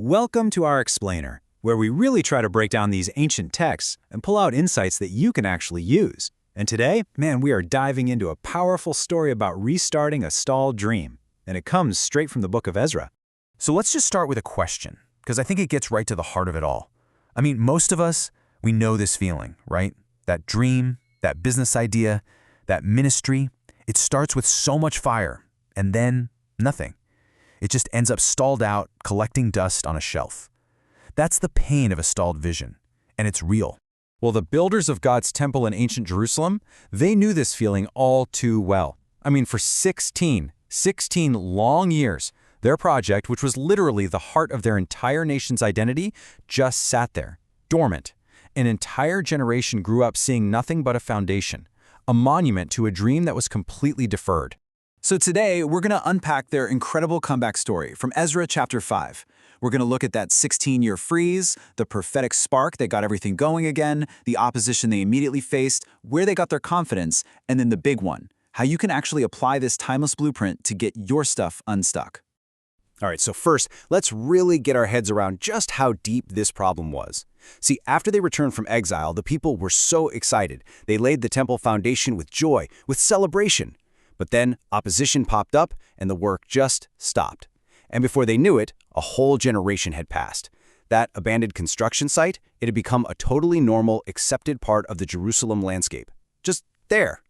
Welcome to our Explainer, where we really try to break down these ancient texts and pull out insights that you can actually use. And today, we are diving into a powerful story about restarting a stalled dream, and it comes straight from the book of Ezra. So let's just start with a question, because I think it gets right to the heart of it all. I mean, most of us, we know this feeling, right? That dream, that business idea, that ministry, it starts with so much fire, and then nothing. It just ends up stalled out, collecting dust on a shelf. That's the pain of a stalled vision, and it's real. Well, the builders of God's temple in ancient Jerusalem, they knew this feeling all too well. For 16 long years, their project, which was literally the heart of their entire nation's identity, just sat there, dormant. An entire generation grew up seeing nothing but a foundation, a monument to a dream that was completely deferred. So today, we're going to unpack their incredible comeback story from Ezra chapter 5. We're going to look at that 16-year freeze, the prophetic spark that got everything going again, the opposition they immediately faced, where they got their confidence, and then the big one, how you can actually apply this timeless blueprint to get your stuff unstuck. All right, so first, let's really get our heads around just how deep this problem was. See, after they returned from exile, the people were so excited. They laid the temple foundation with joy, with celebration. But then opposition popped up and the work just stopped. And before they knew it, a whole generation had passed. That abandoned construction site, it had become a totally normal, accepted part of the Jerusalem landscape. Just there.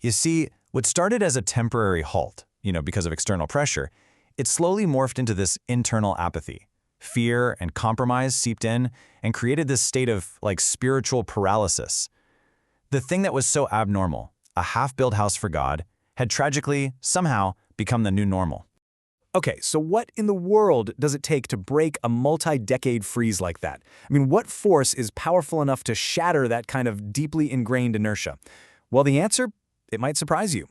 You see, what started as a temporary halt, because of external pressure, it slowly morphed into this internal apathy. Fear and compromise seeped in and created this state of, spiritual paralysis. The thing that was so abnormal, a half-built house for God, had tragically, somehow, become the new normal. Okay, so what in the world does it take to break a multi-decade freeze like that? What force is powerful enough to shatter that kind of deeply ingrained inertia? Well, the answer, it might surprise you.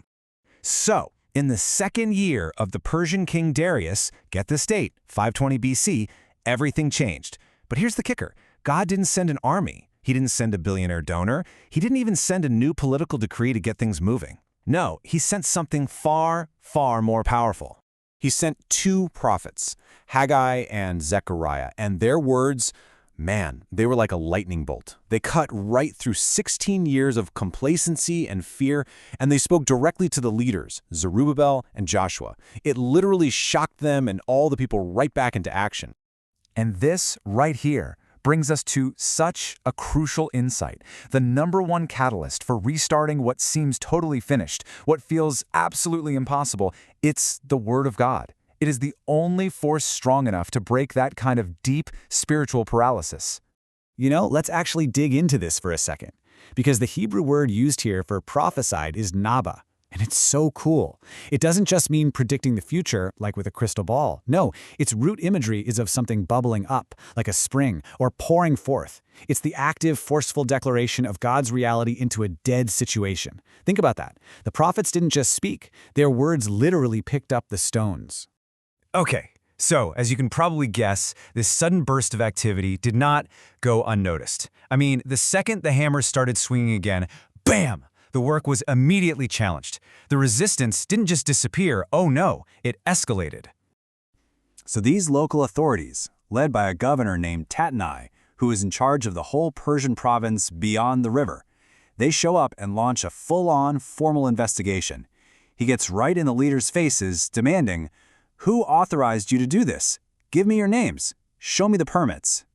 So, in the second year of the Persian King Darius, get this date, 520 BC, everything changed. But here's the kicker. God didn't send an army. He didn't send a billionaire donor. He didn't even send a new political decree to get things moving. No, he sent something far, far more powerful. He sent two prophets, Haggai and Zechariah, and their words, they were like a lightning bolt. They cut right through 16 years of complacency and fear, and they spoke directly to the leaders, Zerubbabel and Joshua. It literally shocked them and all the people right back into action. And this right here brings us to such a crucial insight, the #1 catalyst for restarting what seems totally finished, what feels absolutely impossible. It's the Word of God. It is the only force strong enough to break that kind of deep spiritual paralysis. Let's actually dig into this for a second, because the Hebrew word used here for prophesied is naba. And it's so cool. It doesn't just mean predicting the future, like with a crystal ball. No, its root imagery is of something bubbling up, like a spring, or pouring forth. It's the active, forceful declaration of God's reality into a dead situation. Think about that. The prophets didn't just speak. Their words literally picked up the stones. Okay, so as you can probably guess, this sudden burst of activity did not go unnoticed. The second the hammer started swinging again, bam! The work was immediately challenged. The resistance didn't just disappear, oh no, it escalated. So these local authorities, led by a governor named Tatnai, who is in charge of the whole Persian province beyond the river, they show up and launch a full-on formal investigation. He gets right in the leaders' faces, demanding, "Who authorized you to do this? Give me your names. Show me the permits."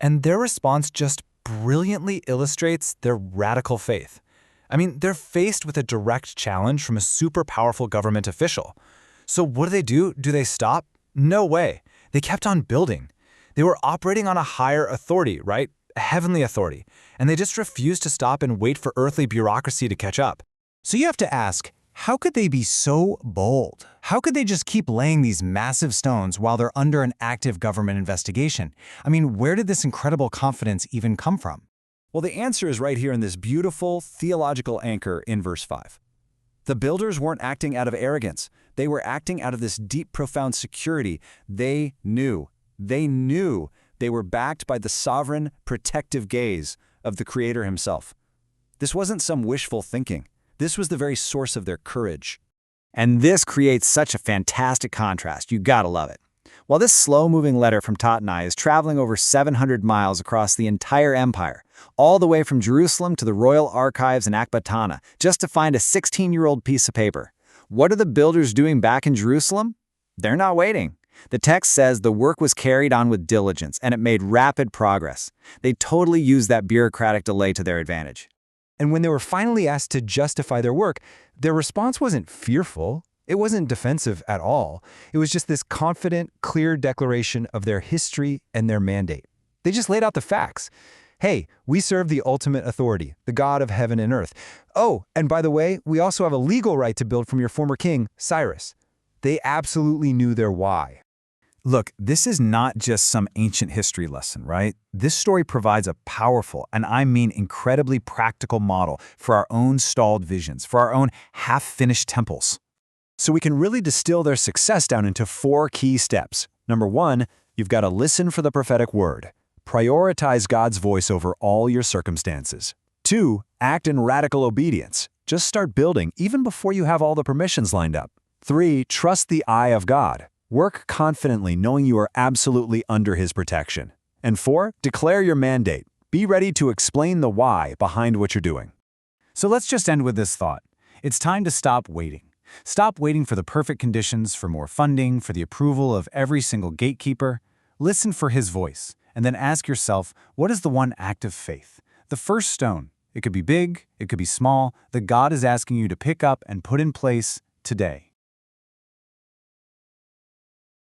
And their response just brilliantly illustrates their radical faith. They're faced with a direct challenge from a super powerful government official. So what do? Do they stop? No way. They kept on building. They were operating on a higher authority, right? A heavenly authority. And they just refused to stop and wait for earthly bureaucracy to catch up. So you have to ask, how could they be so bold? How could they just keep laying these massive stones while they're under an active government investigation? Where did this incredible confidence even come from? Well, the answer is right here in this beautiful theological anchor in verse 5. The builders weren't acting out of arrogance. They were acting out of this deep, profound security. They knew they were backed by the sovereign, protective gaze of the Creator himself. This wasn't some wishful thinking. This was the very source of their courage. And this creates such a fantastic contrast. You gotta love it. While this slow-moving letter from Tatnai is traveling over 700 miles across the entire empire, all the way from Jerusalem to the royal archives in Akbatana, just to find a 16-year-old piece of paper. What are the builders doing back in Jerusalem? They're not waiting. The text says the work was carried on with diligence, and it made rapid progress. They totally used that bureaucratic delay to their advantage. And when they were finally asked to justify their work, their response wasn't fearful. It wasn't defensive at all. It was just this confident, clear declaration of their history and their mandate. They just laid out the facts. Hey, we serve the ultimate authority, the God of heaven and earth. Oh, and by the way, we also have a legal right to build from your former king, Cyrus. They absolutely knew their why. Look, this is not just some ancient history lesson, right? This story provides a powerful, and I mean incredibly practical model for our own stalled visions, for our own half-finished temples. So we can really distill their success down into 4 key steps. Number 1, you've got to listen for the prophetic word. Prioritize God's voice over all your circumstances. 2, act in radical obedience. Just start building even before you have all the permissions lined up. 3, trust the eye of God. Work confidently knowing you are absolutely under His protection. And 4, declare your mandate. Be ready to explain the why behind what you're doing. So let's just end with this thought. It's time to stop waiting. Stop waiting for the perfect conditions, for more funding, for the approval of every single gatekeeper. Listen for His voice, and then ask yourself, what is the one act of faith? The first stone. It could be big, it could be small, that God is asking you to pick up and put in place today.